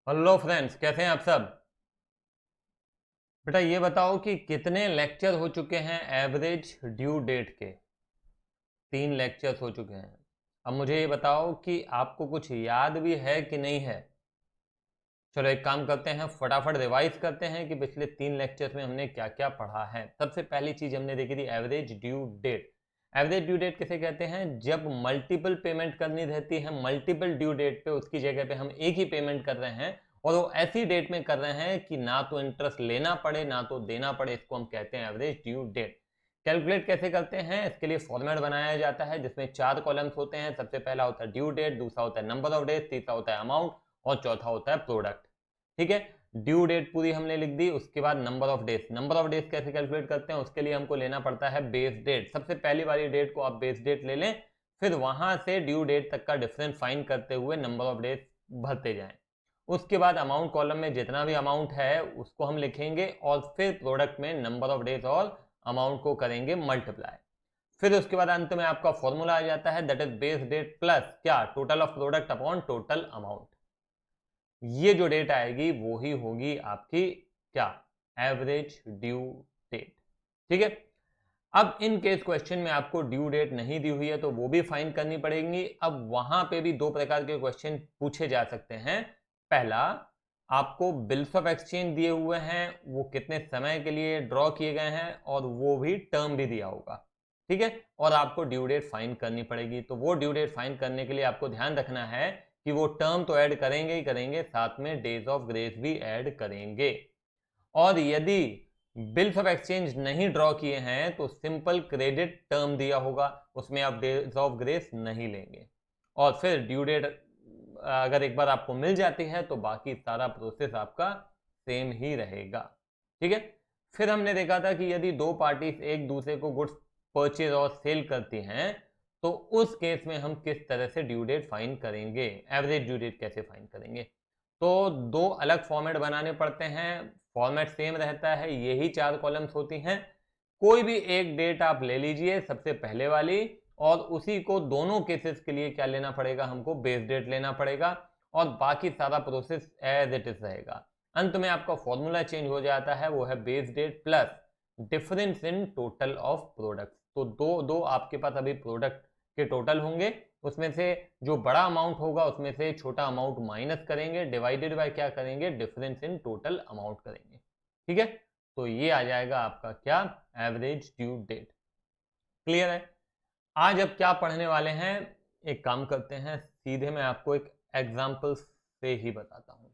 Hello friends, कैसे हैं आप सब। बेटा ये बताओ कि कितने लेक्चर हो चुके हैं एवरेज ड्यू डेट के। 3 लेक्चर्स हो चुके हैं। अब मुझे ये बताओ कि आपको कुछ याद भी है कि नहीं है। चलो एक काम करते हैं, फटाफट रिवाइज करते हैं कि पिछले 3 लेक्चर्स में हमने क्या क्या पढ़ा है। सबसे पहली चीज हमने देखी थी average due date. Average due date किसे कहते हैं? जब मल्टीपल पेमेंट करनी रहती है, मल्टीपल ड्यू डेट पे उसकी जगह पे हम एक ही पेमेंट कर रहे हैं और वो ऐसी डेट में कर रहे हैं कि ना तो इंटरेस्ट लेना पड़े ना तो देना पड़े, इसको हम कहते हैं एवरेज ड्यू डेट। कैलकुलेट कैसे करते हैं? इसके लिए फॉर्मेट बनाया जाता है जिसमें 4 कॉलम्स होते हैं। सबसे पहला होता है ड्यू डेट, दूसरा होता है नंबर ऑफ डेज, तीसरा होता है अमाउंट और चौथा होता है प्रोडक्ट। ठीक है, ड्यू डेट पूरी हमने लिख दी। उसके बाद number of days. Number of days कैसे कैलकुलेट करते हैं? उसके लिए हमको लेना पड़ता है बेस डेट। सबसे पहली वाली डेट को आप बेस डेट ले लें, फिर वहां से ड्यू डेट तक का डिफरेंस फाइंड करते हुए नंबर ऑफ डेज भरते जाएं। उसके बाद अमाउंट कॉलम में जितना भी अमाउंट है उसको हम लिखेंगे और फिर प्रोडक्ट में नंबर ऑफ डेज और अमाउंट को करेंगे मल्टीप्लाई। फिर उसके बाद अंत में आपका फॉर्मूला आ जाता है, that is base date plus क्या, total of product upon total amount. ये जो डेट आएगी वो ही होगी आपकी क्या, एवरेज ड्यू डेट। ठीक है। अब इन केस क्वेश्चन में आपको ड्यू डेट नहीं दी हुई है तो वो भी फाइंड करनी पड़ेगी। अब वहां पे भी 2 प्रकार के क्वेश्चन पूछे जा सकते हैं। पहला, आपको बिल्स ऑफ एक्सचेंज दिए हुए हैं, वो कितने समय के लिए ड्रॉ किए गए हैं और वो भी टर्म भी दिया होगा। ठीक है, और आपको ड्यू डेट फाइंड करनी पड़ेगी। तो वो ड्यू डेट फाइंड करने के लिए आपको ध्यान रखना है कि वो टर्म तो ऐड करेंगे ही करेंगे, साथ में डेज ऑफ ग्रेस भी ऐड करेंगे। और यदि बिल्स ऑफ एक्सचेंज नहीं ड्रॉ किए हैं तो सिंपल क्रेडिट टर्म दिया होगा, उसमें आप डेज ऑफ ग्रेस नहीं लेंगे। और फिर ड्यू डेट अगर एक बार आपको मिल जाती है तो बाकी सारा प्रोसेस आपका सेम ही रहेगा। ठीक है। फिर हमने देखा था कि यदि दो पार्टीज एक दूसरे को गुड्स परचेज और सेल करती हैं तो उस केस में हम किस तरह से ड्यू डेट फाइंड करेंगे, एवरेज ड्यू डेट कैसे फाइंड करेंगे। तो 2 अलग फॉर्मेट बनाने पड़ते हैं। फॉर्मेट सेम रहता है, यही 4 कॉलम्स होती हैं। कोई भी एक डेट आप ले लीजिए सबसे पहले वाली, और उसी को दोनों केसेस के लिए क्या लेना पड़ेगा, हमको बेस डेट लेना पड़ेगा और बाकी सारा प्रोसेस एज इट इज रहेगा। अंत में आपका फॉर्मूला चेंज हो जाता है, वो है base date plus difference in total of product. तो दो दो आपके पास अभी प्रोडक्ट के टोटल होंगे, उसमें से जो बड़ा अमाउंट होगा उसमें से छोटा अमाउंट माइनस करेंगे, डिवाइडेड बाय क्या करेंगे, डिफरेंस इन टोटल अमाउंट करेंगे। ठीक है, तो ये आ जाएगा आपका क्या, एवरेज ड्यू डेट। क्लियर है? आज अब क्या पढ़ने वाले हैं, एक काम करते हैं, सीधे मैं आपको एक एग्जाम्पल से ही बताता हूं।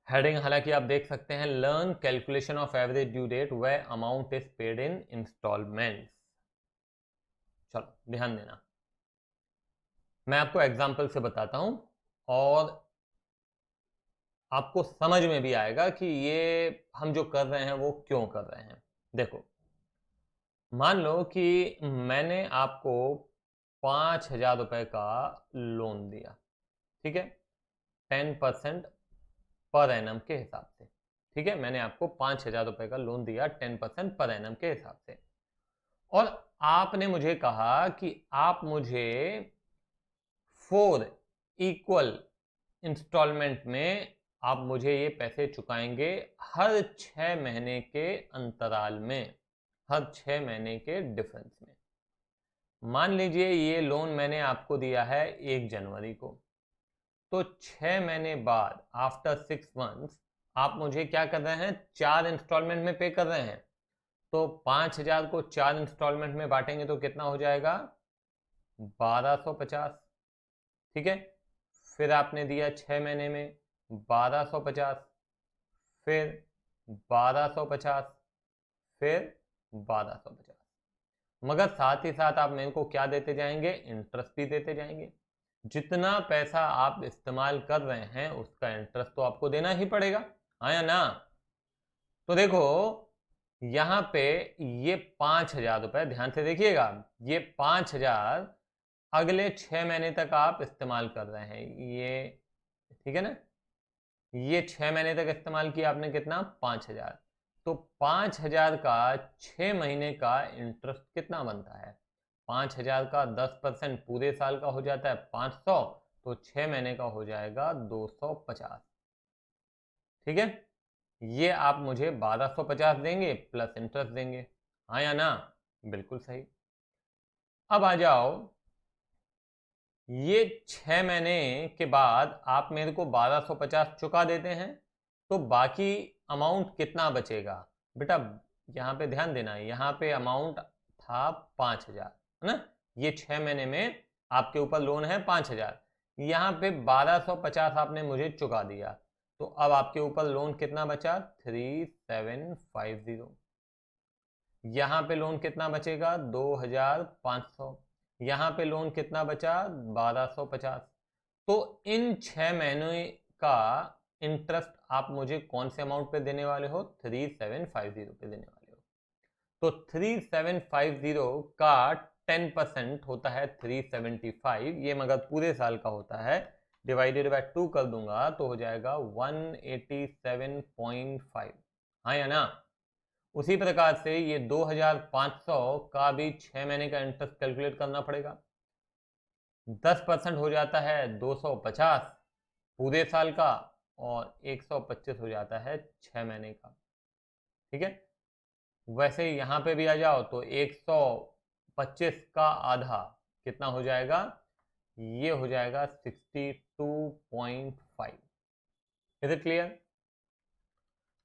हेडिंग हालांकि आप देख सकते हैं, learn calculation of average due date way amount is paid in installment. चलो ध्यान देना, मैं आपको एग्जाम्पल से बताता हूं और आपको समझ में भी आएगा कि ये हम जो कर रहे हैं वो क्यों कर रहे हैं। देखो, मान लो कि मैंने आपको 5,000 रुपए का लोन दिया। ठीक है, 10% पर एनम के हिसाब से। ठीक है, मैंने आपको 5,000 रुपए का लोन दिया 10% पर एनम के हिसाब से, और आपने मुझे कहा कि आप मुझे 4 इक्वल इंस्टॉलमेंट में आप मुझे ये पैसे चुकाएंगे हर 6 महीने के अंतराल में, हर 6 महीने के डिफरेंस में। मान लीजिए ये लोन मैंने आपको दिया है 1 जनवरी को, तो 6 महीने बाद आफ्टर 6 मंथ्स आप मुझे क्या कर रहे हैं, 4 इंस्टॉलमेंट में पे कर रहे हैं। तो 5,000 को 4 इंस्टॉलमेंट में बांटेंगे तो कितना हो जाएगा, 1250। ठीक है, फिर आपने दिया 6 महीने में 1250, फिर 1250, फिर 1250, मगर साथ ही साथ आप मेरे को क्या देते जाएंगे, इंटरेस्ट भी देते जाएंगे। जितना पैसा आप इस्तेमाल कर रहे हैं उसका इंटरेस्ट तो आपको देना ही पड़ेगा, हाँ या ना। तो देखो यहां पे ये 5,000 रुपए, ध्यान से देखिएगा, ये 5,000 अगले 6 महीने तक आप इस्तेमाल कर रहे हैं, ये ठीक है ना। ये 6 महीने तक इस्तेमाल किया आपने, कितना, 5,000। तो 5,000 का 6 महीने का इंटरेस्ट कितना बनता है, 5,000 का 10% पूरे साल का हो जाता है 500, तो 6 महीने का हो जाएगा 250। ठीक है, ये आप मुझे 1250 देंगे प्लस इंटरेस्ट देंगे, हाँ या ना? बिल्कुल सही। अब आ जाओ, ये 6 महीने के बाद आप मेरे को 1250 चुका देते हैं, तो बाकी अमाउंट कितना बचेगा? बेटा यहाँ पे ध्यान देना है, यहाँ पे अमाउंट था 5,000, है ना? ये 6 महीने में आपके ऊपर लोन है 5,000, यहाँ पे 1250 आपने मुझे चुका दिया, तो अब आपके ऊपर लोन कितना बचा? 3750। यहाँ पे लोन कितना बचेगा? 2,500। यहाँ पे लोन कितना बचा? 1250। तो इन 6 महीनों का इंटरेस्ट आप मुझे कौन से अमाउंट पे देने वाले हो? 3750 पे देने वाले हो। तो 3750 का 10% होता है 375, ये मगर पूरे साल का होता है, डिवाइडेड बाय 2 कर दूंगा तो हो जाएगा 187.5, हाँ या ना? उसी प्रकार से ये 2,500 का भी 6 महीने का इंटरेस्ट कैलकुलेट करना पड़ेगा। 10% हो जाता है 250 पूरे साल का, और 125 हो जाता है 6 महीने का। ठीक है, वैसे यहाँ पे भी आ जाओ तो 125 का आधा कितना हो जाएगा? ये हो जाएगा 62.5। Is it clear?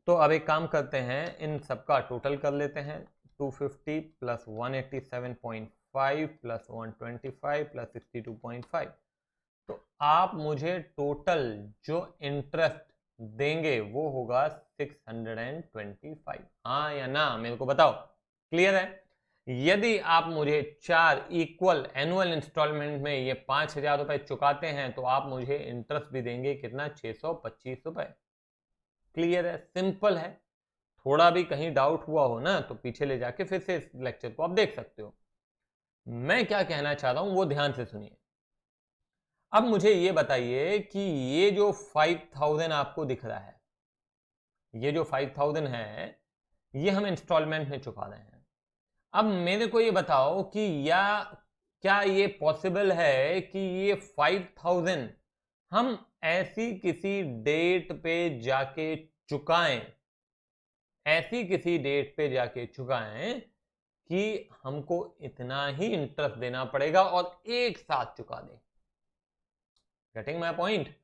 तो अब एक काम करते हैं, इन सबका टोटल कर लेते हैं। 250 प्लस 187.5 प्लस 125 प्लस 62.5, तो आप मुझे टोटल जो इंटरेस्ट देंगे वो होगा 625, हाँ या ना? मेरे को बताओ। क्लियर है? यदि आप मुझे 4 इक्वल एनुअल इंस्टॉलमेंट में ये 5,000 रुपए चुकाते हैं तो आप मुझे इंटरेस्ट भी देंगे कितना? 625 रुपए। क्लियर है? सिंपल है। थोड़ा भी कहीं डाउट हुआ हो ना तो पीछे ले जाके फिर से इस लेक्चर को आप देख सकते हो। मैं क्या कहना चाह रहा हूं वो ध्यान से सुनिए। अब मुझे ये बताइए कि ये जो 5,000 आपको दिख रहा है, ये जो 5,000 है, ये हम इंस्टॉलमेंट में चुका रहे हैं। अब मेरे को ये बताओ कि या क्या ये पॉसिबल है कि ये 5,000 हम ऐसी किसी डेट पे जाके चुकाएं, ऐसी किसी डेट पे जाके चुकाएं कि हमको इतना ही इंटरेस्ट देना पड़ेगा और एक साथ चुका दें। Getting my point?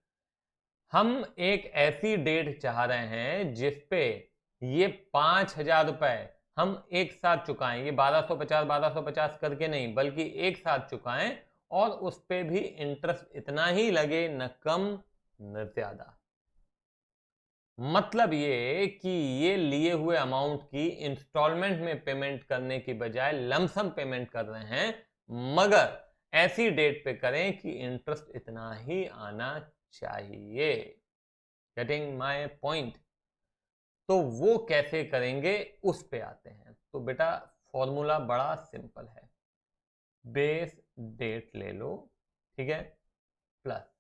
हम एक ऐसी डेट चाह रहे हैं जिसपे ये 5,000 रुपए हम एक साथ चुकाएं, ये 1250 करके नहीं, बल्कि एक साथ चुकाएं, और उस पे भी इंटरेस्ट इतना ही लगे, न कम न ज्यादा। मतलब ये कि ये लिए हुए अमाउंट की इंस्टॉलमेंट में पेमेंट करने की बजाय लमसम पेमेंट कर रहे हैं, मगर ऐसी डेट पे करें कि इंटरेस्ट इतना ही आना चाहिए। Getting my point? तो वो कैसे करेंगे उस पे आते हैं। तो बेटा फॉर्मूला बड़ा सिंपल है, बेस डेट ले लो, ठीक है, प्लस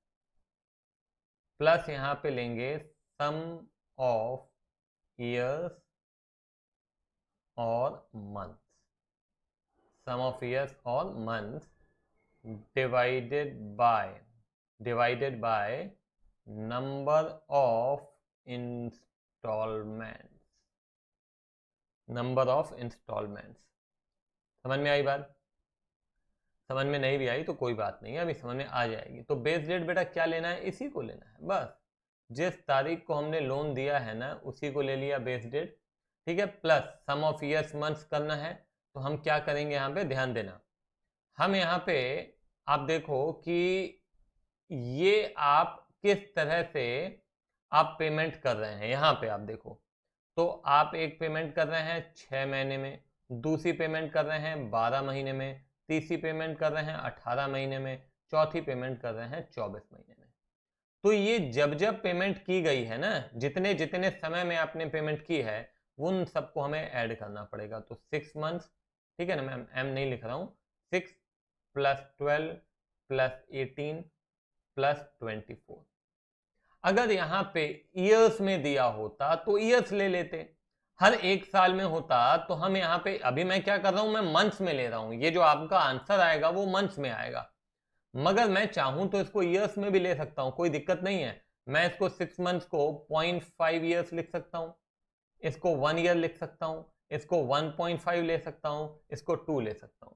प्लस यहां पे लेंगे सम ऑफ ईयर्स और मंथ, सम ऑफ ईयर्स और month divided by number of installments, number of installments. समझ में आई बात? समझ में नहीं भी आई तो कोई बात नहीं है, अभी समझ में आ जाएगी। तो बेस डेट बेटा क्या लेना है? इसी को लेना है बस, जिस तारीख को हमने लोन दिया है ना उसी को ले लिया बेस डेट। ठीक है, plus sum of years months करना है, तो हम क्या करेंगे यहाँ पे? ध्यान देना, हम यहाँ पे आप देखो कि ये आप किस तरह से आप पेमेंट कर रहे हैं। यहाँ पे आप देखो तो आप एक पेमेंट कर रहे हैं 6 महीने में, दूसरी पेमेंट कर रहे हैं 12 महीने में, तीसरी पेमेंट कर रहे हैं 18 महीने में, चौथी पेमेंट कर रहे हैं 24 महीने में। तो ये जब जब पेमेंट की गई है ना, जितने जितने समय में आपने पेमेंट की है उन सबको हमें ऐड करना पड़ेगा। तो 6 मंथ्स, ठीक है ना, मैं एम नहीं लिख रहा हूँ, 6 प्लस 12 प्लस 18 प्लस 24। अगर यहाँ पे ईयर्स में दिया होता तो ईयर्स ले लेते, हर एक साल में होता तो हम यहाँ पे, अभी मैं क्या कर रहा हूं, मैं मंथ्स में ले रहा हूं, ये जो आपका आंसर आएगा वो मंथ्स में आएगा। मगर मैं चाहूं तो इसको ईयर्स में भी ले सकता हूं, कोई दिक्कत नहीं है। मैं इसको 6 मंथ्स को 0.5 ईयर्स लिख सकता हूं, इसको 1 ईयर लिख सकता हूं, इसको 1.5 ले सकता हूं, इसको 2 ले सकता हूं।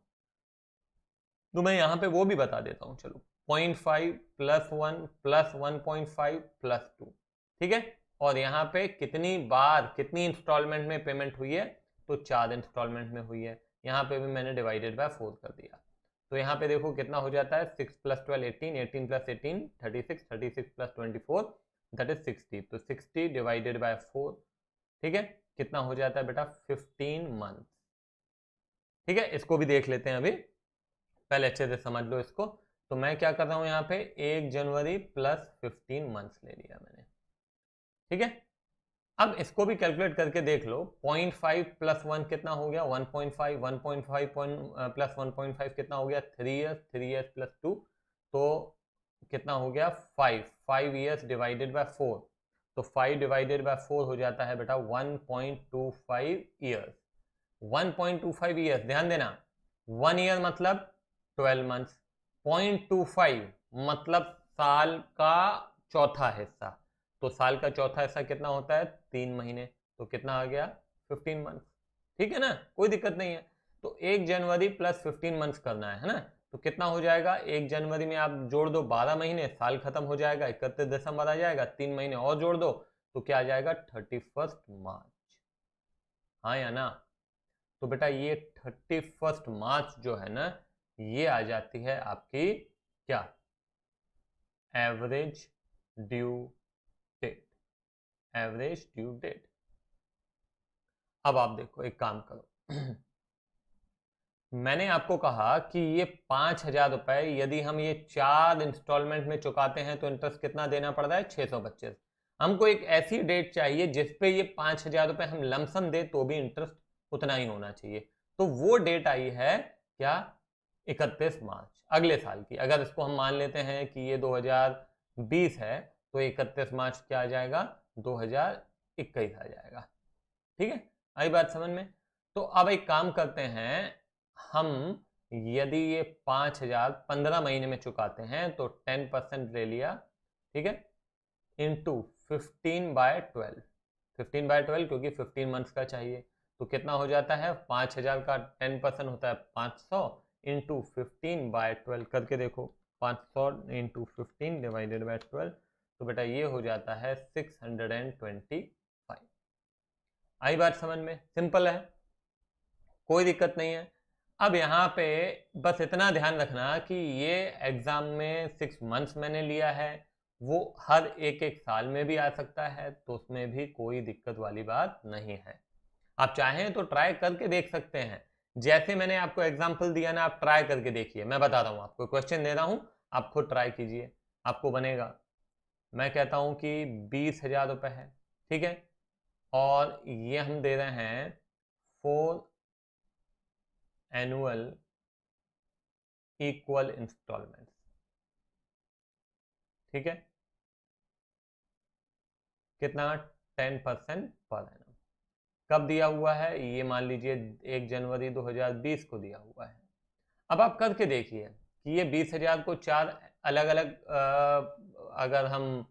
तो मैं यहां पे वो भी बता देता हूं, चलो 0.5 प्लस 1 प्लस 1.5 प्लस 2, ठीक है। और यहाँ पे कितनी बार, कितनी इंस्टॉलमेंट में पेमेंट हुई है, तो 4 इंस्टॉलमेंट में हुई है। यहाँ पे भी मैंने डिवाइडेड बाय 4 कर दिया। तो यहाँ पे देखो कितना हो जाता है, 6 plus 12 18, 18 plus 18 36, 36 plus 24 that is 60। तो 60 डिवाइडेड बाय 4, ठीक है, कितना हो जाता है बेटा, 15 मंथ। ठीक है, इसको भी देख लेते हैं अभी, पहले अच्छे से समझ लो इसको। तो मैं क्या कर रहा हूं यहाँ पे, 1 जनवरी प्लस 15 मंथ्स ले लिया मैंने, ठीक है। अब इसको भी कैलकुलेट करके देख लो, 0.5 प्लस 1 कितना हो गया, 1.5, 1.5 प्लस 1.5 कितना हो गया, 3 ईयर्स, 3 ईयर्स प्लस 2, तो कितना हो गया, 5, 5 ईयर्स डिवाइडेड बाय 4। तो 5 डिवाइडेड बाय 4 हो जाता है बेटा 1.25 ईयर्स। 1.25 ईयर्स, ध्यान देना, 1 ईयर मतलब 12 मंथ्स, 0.25 मतलब साल का चौथा हिस्सा। तो साल का चौथा हिस्सा कितना होता है, 3 महीने। तो कितना आ गया, 15 मंथ, ठीक है ना, कोई दिक्कत नहीं है। तो 1 जनवरी प्लस 15 मंथ्स करना है ना। तो कितना हो जाएगा, 1 जनवरी में आप जोड़ दो 12 महीने, साल खत्म हो जाएगा, 31 दिसंबर आ जाएगा, 3 महीने और जोड़ दो, तो क्या आ जाएगा, 31 मार्च। हाँ या ना। तो बेटा ये 31 मार्च जो है ना, ये आ जाती है आपकी क्या, average due date, average due date. अब आप देखो, एक काम करो मैंने आपको कहा कि ये 5,000 रुपए यदि हम ये 4 इंस्टॉलमेंट में चुकाते हैं तो इंटरेस्ट कितना देना पड़ रहा है, 625। हमको एक ऐसी डेट चाहिए जिसपे ये 5,000 रुपए हम लमसम दे तो भी इंटरेस्ट उतना ही होना चाहिए। तो वो डेट आई है क्या, 31 मार्च अगले साल की। अगर इसको हम मान लेते हैं कि ये 2020 है, तो 31 मार्च क्या आ जाएगा, 2021 आ जाएगा। ठीक है, आई बात समझ में। तो अब एक काम करते हैं हम, यदि ये 5,000 15 महीने में चुकाते हैं तो 10% ले लिया, ठीक है, इंटू 15/12, 15/12 क्योंकि 15 मंथ्स का चाहिए। तो कितना हो जाता है, 5,000 का 10% होता है 500, इंटू 15/12 करके देखो, 500 इंटू 15 डिवाइडेड बाय 12, तो बेटा ये हो जाता है 625। आई बात समझ में, सिंपल है, कोई दिक्कत नहीं है। अब यहाँ पे बस इतना ध्यान रखना कि ये एग्जाम में 6 मंथ्स मैंने लिया है, वो हर एक एक साल में भी आ सकता है, तो उसमें भी कोई दिक्कत वाली बात नहीं है। आप चाहें तो ट्राई करके देख सकते हैं, जैसे मैंने आपको एग्जाम्पल दिया ना, आप ट्राई करके देखिए। मैं बता रहा हूँ आपको, क्वेश्चन दे रहा हूँ, आप खुद ट्राई कीजिए, आपको बनेगा। मैं कहता हूँ कि 20,000 रुपये है, ठीक है, और ये हम दे रहे हैं 4 एनुअल इक्वल इंस्टॉलमेंट्स, ठीक है, कितना, 10% पर एनम। कब दिया हुआ है, ये मान लीजिए 1 जनवरी 2020 को दिया हुआ है। अब आप करके देखिए कि ये 20,000 को 4 अलग अलग अगर हम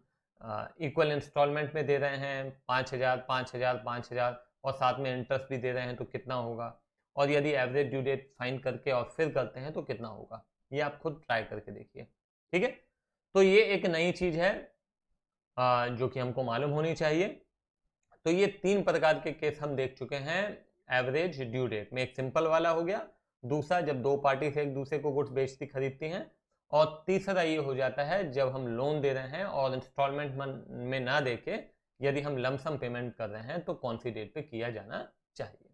इक्वल इंस्टॉलमेंट में दे रहे हैं, 5,000 5,000 5,000 और साथ में इंटरेस्ट भी दे रहे हैं, तो कितना होगा, और यदि एवरेज ड्यू डेट फाइंड करके और फिर करते हैं तो कितना होगा, ये आप खुद ट्राई करके देखिए, ठीक है। तो ये एक नई चीज़ है जो कि हमको मालूम होनी चाहिए। तो ये 3 प्रकार के केस हम देख चुके हैं एवरेज ड्यू डेट में। एक सिंपल वाला हो गया, दूसरा जब 2 पार्टी से एक दूसरे को गुड्स बेचती खरीदती हैं, और तीसरा ये हो जाता है जब हम लोन दे रहे हैं और इंस्टॉलमेंट में ना देके यदि हम लमसम पेमेंट कर रहे हैं तो कौन सी डेट पे किया जाना चाहिए।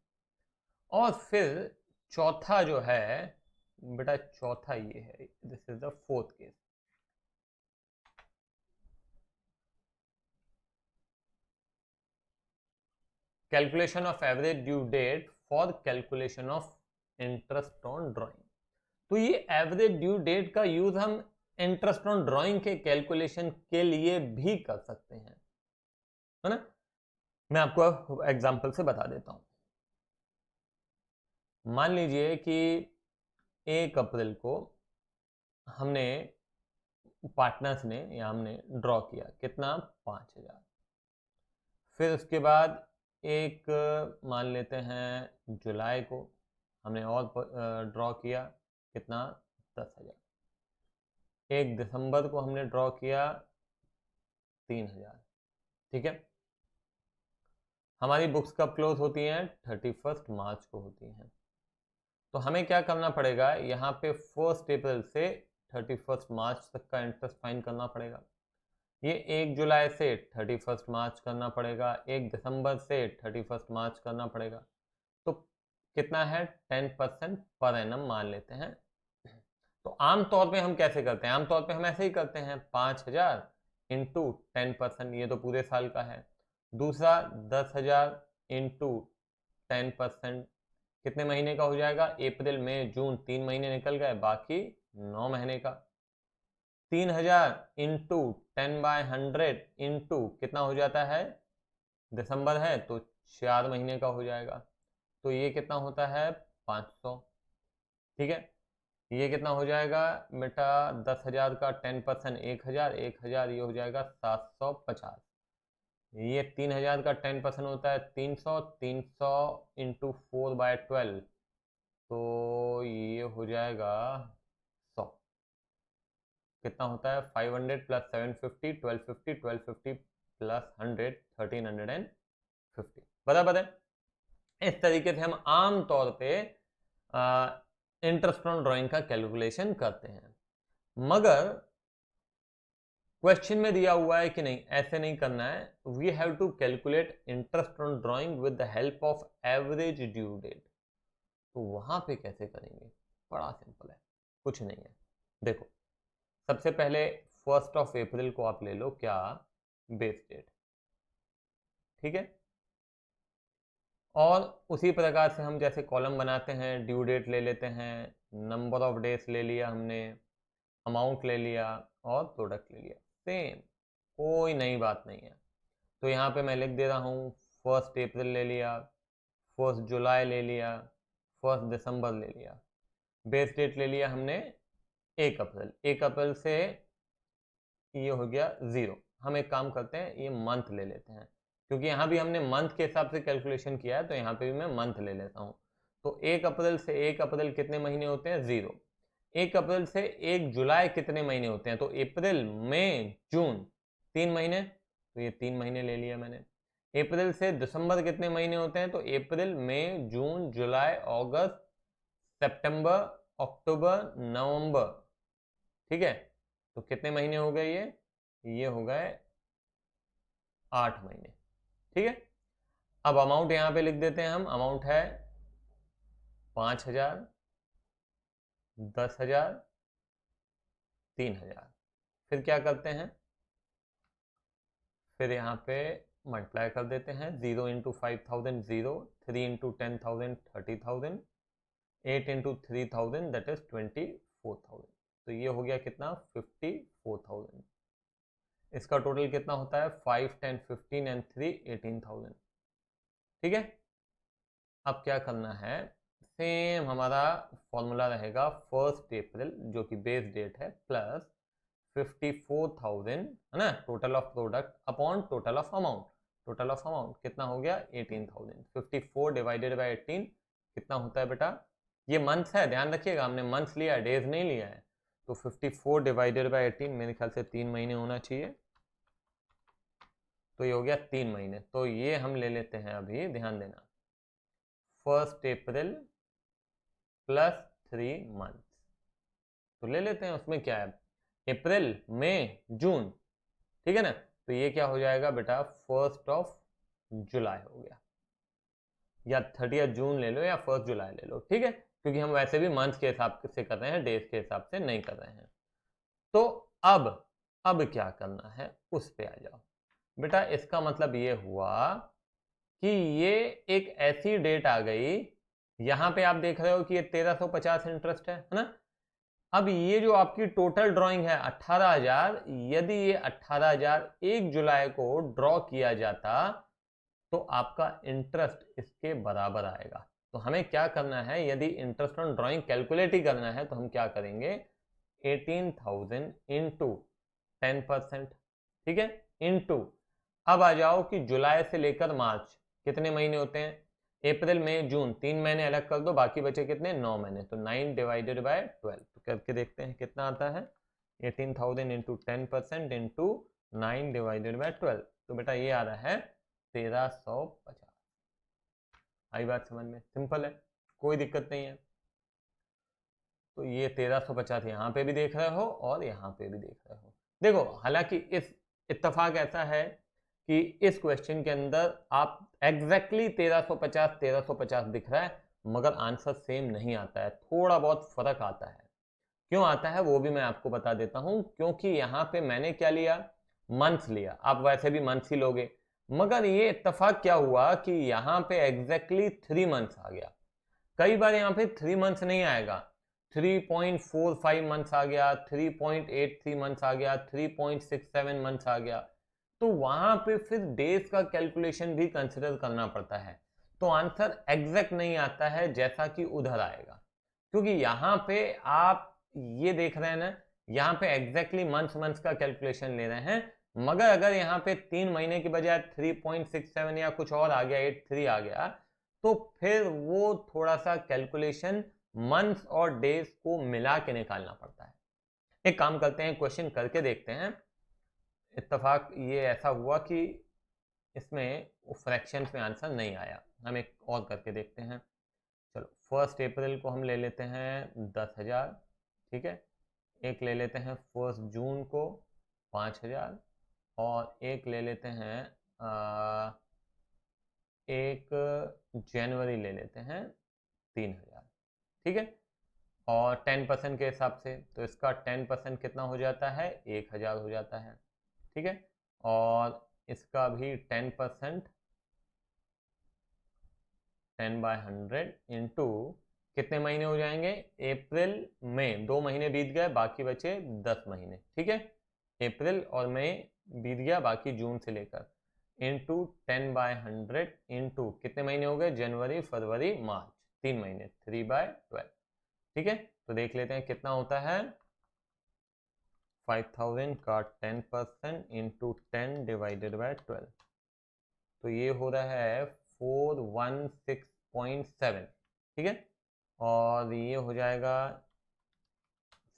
और फिर चौथा जो है बेटा, चौथा ये है, this is the 4th case. Calculation of average due date for calculation of interest on drawing. तो ये एवरेज ड्यू डेट का यूज हम इंटरेस्ट ऑन ड्राइंग के कैलकुलेशन के लिए भी कर सकते हैं, है ना। मैं आपको एग्जाम्पल से बता देता हूं। मान लीजिए कि 1 अप्रैल को हमने पार्टनर्स ने या हमने ड्रॉ किया कितना 5,000। फिर उसके बाद एक मान लेते हैं जुलाई को हमने और ड्रॉ किया कितना 10,000। 1 दिसंबर को हमने ड्रॉ किया 3,000। ठीक है, हमारी बुक्स कब क्लोज होती हैं 31 मार्च को होती हैं। तो हमें क्या करना पड़ेगा, यहाँ पे 1 अप्रैल से 31 मार्च तक का इंटरेस्ट फाइंड करना पड़ेगा। ये 1 जुलाई से 31 मार्च करना पड़ेगा, 1 दिसंबर से 31 मार्च करना पड़ेगा। तो कितना है 10% पर एनम मान लेते हैं। तो आमतौर पे हम कैसे करते हैं, आमतौर पे हम ऐसे ही करते हैं 5,000 इंटू 10%, ये तो पूरे साल का है। दूसरा 10,000 इंटू 10% कितने महीने का हो जाएगा, अप्रैल मई जून 3 महीने निकल गए, बाकी 9 महीने का। 3,000 इंटू 10/100 इंटू कितना हो जाता है, दिसंबर है तो 4 महीने का हो जाएगा। तो ये कितना होता है 500। ठीक है, ये कितना हो जाएगा बेटा, 10,000 का 10% 1,000, 1,000 ये हो जाएगा 750। ये 3,000 का 10% होता है 300, 300 इंटू 4/12 तो ये हो जाएगा 100। कितना होता है 500 प्लस 750 1250, 1250 प्लस 100 1350। बराबर है। इस तरीके से हम आम तौर पे इंटरेस्ट ऑन ड्राइंग का कैलकुलेशन करते हैं। मगर क्वेश्चन में दिया हुआ है कि नहीं, ऐसे नहीं करना है। We have to calculate interest on drawing with the help of average due date. तो वहां पे कैसे करेंगे, बड़ा सिंपल है, कुछ नहीं है। देखो, सबसे पहले 1 अप्रैल को आप ले लो क्या बेस डेट। ठीक है, और उसी प्रकार से हम जैसे कॉलम बनाते हैं, ड्यू डेट ले लेते हैं, नंबर ऑफ डेज ले लिया हमने, अमाउंट ले लिया और प्रोडक्ट ले लिया, सेम, कोई नई बात नहीं है। तो यहाँ पे मैं लिख दे रहा हूँ 1 अप्रैल ले लिया, 1 जुलाई ले लिया, 1 दिसंबर ले लिया, बेस डेट ले लिया हमने 1 अप्रैल। 1 अप्रैल से ये हो गया 0। हम एक काम करते हैं, ये मंथ ले लेते हैं, क्योंकि यहाँ भी हमने मंथ के हिसाब से कैलकुलेशन किया है, तो यहाँ पे भी मैं मंथ ले लेता हूँ। तो 1 अप्रैल से 1 अप्रैल कितने महीने होते हैं 0। 1 अप्रैल से 1 जुलाई कितने महीने होते हैं, तो अप्रैल मई जून 3 महीने, तो ये 3 महीने ले लिया मैंने। अप्रैल से दिसंबर कितने महीने होते हैं, तो अप्रैल मई जून जुलाई अगस्त सितंबर अक्टूबर नवंबर। ठीक है, तो कितने महीने हो गए, ये हो गए 8 महीने। ठीक है, अब अमाउंट यहां पे लिख देते हैं हम। अमाउंट है 5,000, 10,000, 3,000। फिर क्या करते हैं, फिर यहाँ पे मल्टीप्लाई कर देते हैं। 0 into 5,000 0, 3 into 10,000 30,000, 8 into 3,000 that is 24,000। तो ये हो गया कितना 54,000। इसका टोटल कितना होता है 5 10 15 एंड 3 18,000। ठीक है, अब क्या करना है, सेम हमारा फॉर्मूला रहेगा 1 अप्रैल जो कि बेस डेट है प्लस 54,000 है ना, total of product upon total of amount. Total of amount कितना हो गया 18,000। 54 डिवाइडेड बाई 18 कितना होता है बेटा, ये मंथ है, ध्यान रखिएगा हमने मंथ लिया है, डेज नहीं लिया है। तो 54 डिवाइडेड बाई 18 मेरे ख्याल से 3 महीने होना चाहिए, तो ये हो गया 3 महीने। तो ये हम ले लेते हैं अभी, ध्यान देना, 1 अप्रैल प्लस 3 मंथ। तो ले लेते हैं, उसमें क्या है, अप्रैल मई जून। ठीक है ना, तो ये क्या हो जाएगा बेटा 1 जुलाई हो गया, या 30 जून ले लो या 1 जुलाई ले लो। ठीक है, क्योंकि हम वैसे भी मंथ के हिसाब से कर रहे हैं, डेज के हिसाब से नहीं कर रहे हैं। तो अब क्या करना है उस पे आ जाओ बेटा। इसका मतलब ये हुआ कि ये एक ऐसी डेट आ गई, यहां पे आप देख रहे हो कि ये 1350 इंटरेस्ट है ना। अब ये जो आपकी टोटल ड्राइंग है 18,000, यदि ये 18,000 1 जुलाई को ड्रॉ किया जाता तो आपका इंटरेस्ट इसके बराबर आएगा। तो हमें क्या करना है, यदि इंटरेस्ट ऑन ड्राइंग कैलकुलेट ही करना है तो हम क्या करेंगे, 18,000 इंटू 10%, ठीक है, इंटू, अब आ जाओ कि जुलाई से लेकर मार्च कितने महीने होते हैं, अप्रैल मई जून, 3 महीने अलग कर दो, बाकी बचे कितने, 9 महीने, तो 9 डिवाइडेड बाय 12, तो करके देखते हैं कितना आता है, 18,000 इंटू 10% इंटू 9 डिवाइडेड बाय 12, तो बेटा ये आ रहा है 1350। आई बात समझ में, सिंपल है, कोई दिक्कत नहीं है। तो ये 1350 यहाँ पे भी देख रहे हो और यहाँ पे भी देख रहे हो। देखो हालांकि इस इत्तेफाक ऐसा है कि इस क्वेश्चन के अंदर आप एग्जैक्टली 1350 दिख रहा है, मगर आंसर सेम नहीं आता है, थोड़ा बहुत फर्क आता है। क्यों आता है वो भी मैं आपको बता देता हूं, क्योंकि यहाँ पे मैंने क्या लिया, मंथ्स लिया, आप वैसे भी मंथ्स ही लोगे, मगर ये इत्तेफाक क्या हुआ कि यहाँ पे एग्जैक्टली 3 मंथ्स आ गया। कई बार यहाँ पे 3 मंथ्स नहीं आएगा, 3.45 मंथ्स आ गया, 3.83 मंथ्स आ गया, 3.67 मंथ्स आ गया, तो वहां पे फिर डेज का कैलकुलेशन भी कंसिडर करना पड़ता है, तो आंसर एग्जैक्ट नहीं आता है जैसा कि उधर आएगा। क्योंकि यहाँ पे आप ये देख रहे हैं ना, यहाँ पे एग्जैक्टली मंथ्स का कैलकुलेशन ले रहे हैं, मगर अगर यहाँ पे 3 महीने की बजाय 3.67 या कुछ और आ गया, 83 आ गया, तो फिर वो थोड़ा सा कैलकुलेशन मंथ्स और डेज को मिला के निकालना पड़ता है। एक काम करते हैं, क्वेश्चन करके देखते हैं। इत्तेफाक ये ऐसा हुआ कि इसमें फ्रैक्शंस में आंसर नहीं आया, हम एक और करके देखते हैं। चलो 1 अप्रैल को हम ले लेते हैं 10,000, ठीक है, एक ले लेते हैं 1 जून को 5,000, और एक ले लेते हैं एक जनवरी ले लेते हैं 3,000, ठीक है, और 10% के हिसाब से, तो इसका 10% कितना हो जाता है, 1,000 हो जाता है, ठीक है, और इसका भी 10% 10/100 इंटू कितने महीने हो जाएंगे, अप्रैल मई 2 महीने बीत गए, बाकी बचे 10 महीने, ठीक है, अप्रैल और मई बीत गया, बाकी जून से लेकर, इंटू 10/100 इंटू कितने महीने हो गए, जनवरी फरवरी मार्च, 3 महीने, 3/12, ठीक है, तो देख लेते हैं कितना होता है, 5,000 का 10% इंटू 10 डिवाइडेड बाय 12, तो ये हो रहा है 416.7, ठीक है, और ये हो जाएगा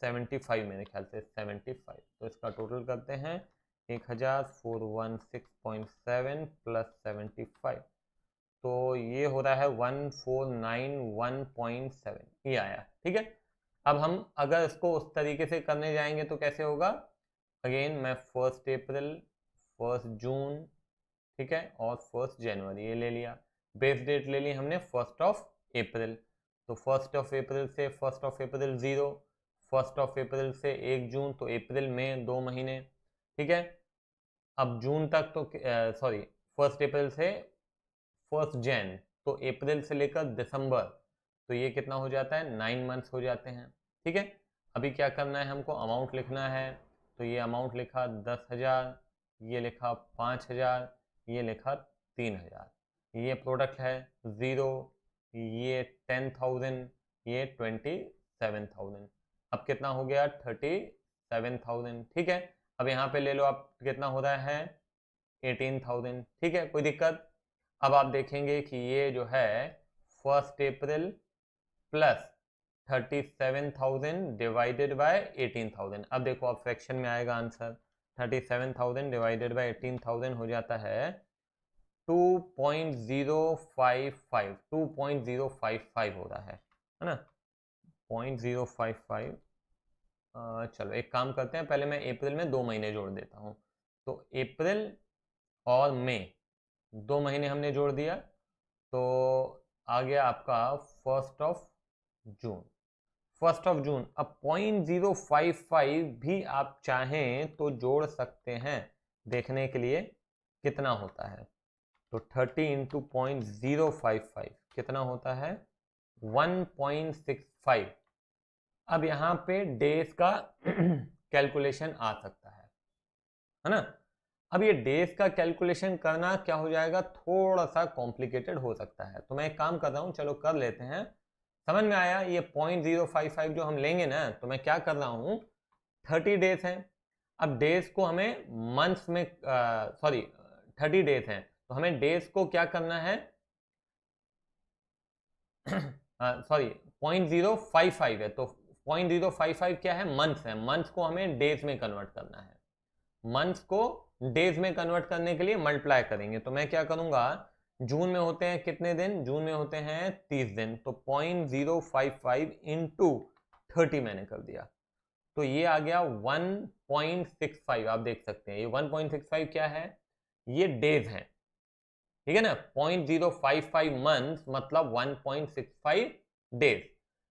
75 मेरे ख्याल से, 75, तो इसका टोटल करते हैं 1,416.7 प्लस 75, तो ये हो रहा है 1491.7, ये आया, ठीक है। अब हम अगर इसको उस तरीके से करने जाएंगे तो कैसे होगा, अगेन मैं 1 अप्रैल 1 जून, ठीक है, और 1 जनवरी ये ले लिया, बेस डेट ले ली हमने 1 अप्रैल, तो 1 अप्रैल से 1 अप्रैल 0, 1 अप्रैल से 1 जून, तो अप्रैल में 2 महीने, ठीक है, अब जून तक तो सॉरी 1 अप्रैल से 1 जैन, तो अप्रैल से लेकर दिसंबर, तो ये कितना हो जाता है, 9 मंथ्स हो जाते हैं, ठीक है। अभी क्या करना है, हमको अमाउंट लिखना है, तो ये अमाउंट लिखा 10,000, ये लिखा 5,000, ये लिखा 3,000, ये प्रोडक्ट है 0, ये 10,000, ये 27,000, अब कितना हो गया 37,000, ठीक है। अब यहाँ पे ले लो आप, कितना हो रहा है 18,000, ठीक है, कोई दिक्कत। अब आप देखेंगे कि ये जो है 1 अप्रैल प्लस 37,000 डिवाइडेड बाय 18,000, अब देखो अब फ्रैक्शन में आएगा आंसर, 37,000 डिवाइडेड बाय 18,000 हो जाता है 2.055, 2.055 हो रहा है ना, 0.055। चलो एक काम करते हैं, पहले मैं अप्रैल में 2 महीने जोड़ देता हूँ, तो अप्रैल और मई 2 महीने हमने जोड़ दिया, तो आ गया आपका 1 जून, 1 जून। अब 0.055 भी आप चाहें तो जोड़ सकते हैं, देखने के लिए कितना होता है, तो 30 इंटू 0.055 कितना होता है 1.65। अब यहाँ पे डेज का कैलकुलेशन आ सकता है ना, अब ये डेज का कैलकुलेशन करना क्या हो जाएगा, थोड़ा सा कॉम्प्लिकेटेड हो सकता है। तो मैं एक काम कर रहा हूँ, चलो कर लेते हैं। समझ में आया? ये 0.055 जो हम लेंगे ना, तो मैं क्या कर रहा हूँ, 30 डेज हैं। अब डेज को हमें मंथ्स में, सॉरी 30 डेज हैं, तो हमें डेज को क्या करना है, सॉरी 0.055 है, तो 0.055 क्या है, मंथ्स है। मंथ्स को हमें डेज में कन्वर्ट करना है। मंथ्स को डेज में कन्वर्ट करने के लिए मल्टीप्लाई करेंगे। तो मैं क्या करूंगा, जून में होते हैं कितने दिन, जून में होते हैं 30 दिन, तो 0.055 इंटू 30 मैंने कर दिया, तो ये आ गया 1.65। आप देख सकते हैं ये 1.65 क्या है, ये डेज हैं, ठीक है ना। 0.055 मंथ मतलब 1.65 डेज।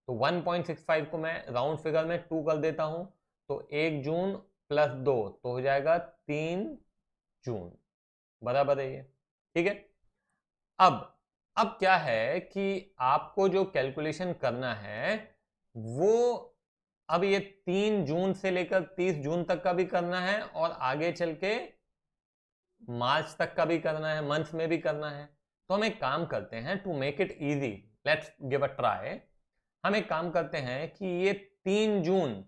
तो 1.65 को मैं राउंड फिगर में 2 कर देता हूं, तो 1 जून प्लस 2 तो हो जाएगा 3 जून, बराबर है ये, ठीक है। अब क्या है कि आपको जो कैलकुलेशन करना है वो, अब ये 3 जून से लेकर 30 जून तक का भी करना है और आगे चल के मार्च तक का भी करना है, मंथ में भी करना है। तो हम एक काम करते हैं, to make it easy, let's give a try. हम एक काम करते हैं कि ये 3 जून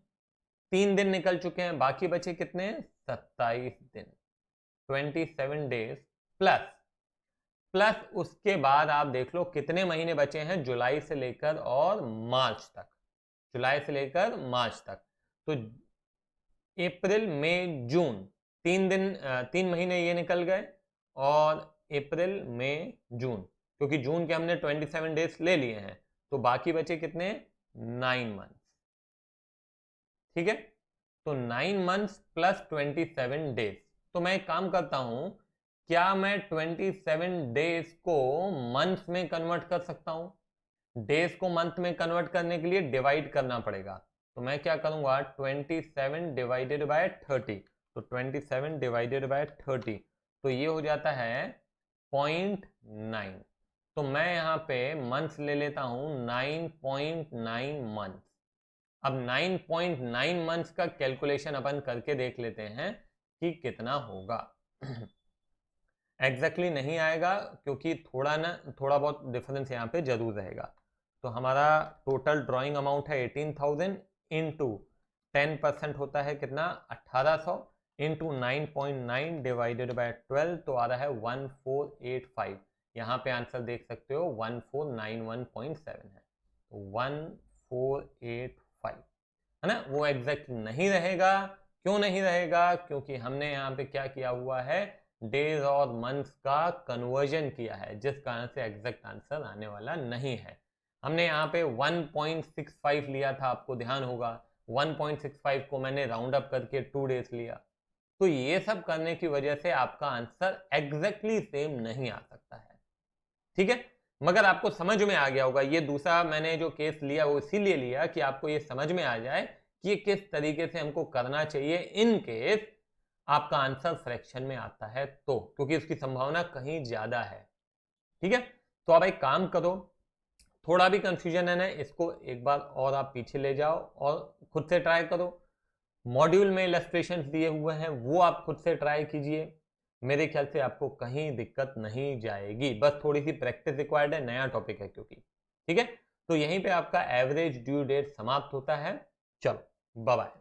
3 दिन निकल चुके हैं, बाकी बचे कितने, 27 दिन, 27 डेज प्लस उसके बाद आप देख लो कितने महीने बचे हैं, जुलाई से लेकर और मार्च तक, जुलाई से लेकर मार्च तक। तो अप्रैल मई जून, 3 महीने ये निकल गए, और अप्रैल मई जून, क्योंकि जून के हमने 27 डेज ले लिए हैं, तो बाकी बचे कितने, 9 मंथ, ठीक है। तो 9 मंथ्स प्लस 27 डेज। तो मैं एक काम करता हूं, क्या मैं 27 डेज को मंथ में कन्वर्ट कर सकता हूं। डेज को मंथ में कन्वर्ट करने के लिए डिवाइड करना पड़ेगा, तो मैं क्या करूंगा, 27 डिवाइडेड बाय 30, तो 27 डिवाइडेड बाय 30, तो ये हो जाता है 0.9। तो मैं यहाँ पे मंथ्स ले लेता हूं 9.9 मंथ। अब 9.9 मंथ्स का कैलकुलेशन अपन करके देख लेते हैं कि कितना होगा। एग्जैक्टली नहीं आएगा, क्योंकि थोड़ा बहुत डिफरेंस यहाँ पे जरूर रहेगा। तो हमारा टोटल ड्राइंग अमाउंट है 18,000 इंटू 10% होता है कितना, 1800 इंटू 9.9 डिवाइडेड बाय 12, तो आ रहा है 1485। यहाँ पे आंसर देख सकते हो 1491.7 है, तो 1485 है ना। वो एग्जैक्ट नहीं रहेगा, क्यों नहीं रहेगा, क्योंकि हमने यहाँ पे क्या किया हुआ है, डेज और मंथ्स का कन्वर्जन किया है, जिस कारण से एग्जैक्ट आंसर आने वाला नहीं है। हमने यहाँ पे 1.65 लिया था, आपको ध्यान होगा, 1.65 को मैंने राउंड अप करके 2 डेज लिया, तो ये सब करने की वजह से आपका आंसर एग्जैक्टली सेम नहीं आ सकता है, ठीक है। मगर आपको समझ में आ गया होगा, ये दूसरा मैंने जो केस लिया वो इसीलिए लिया कि आपको ये समझ में आ जाए कि ये किस तरीके से हमको करना चाहिए इन केस आपका आंसर फ्रैक्शन में आता है, तो क्योंकि उसकी संभावना कहीं ज्यादा है, ठीक है। तो आप एक काम करो, थोड़ा भी कंफ्यूजन है ना, इसको एक बार और आप पीछे ले जाओ और खुद से ट्राई करो। मॉड्यूल में इलस्ट्रेशंस दिए हुए हैं, वो आप खुद से ट्राई कीजिए, मेरे ख्याल से आपको कहीं दिक्कत नहीं जाएगी। बस थोड़ी सी प्रैक्टिस रिक्वायर्ड है, नया टॉपिक है क्योंकि, ठीक है। तो यहीं पे आपका एवरेज ड्यू डेट समाप्त होता है। चलो बाय बाय।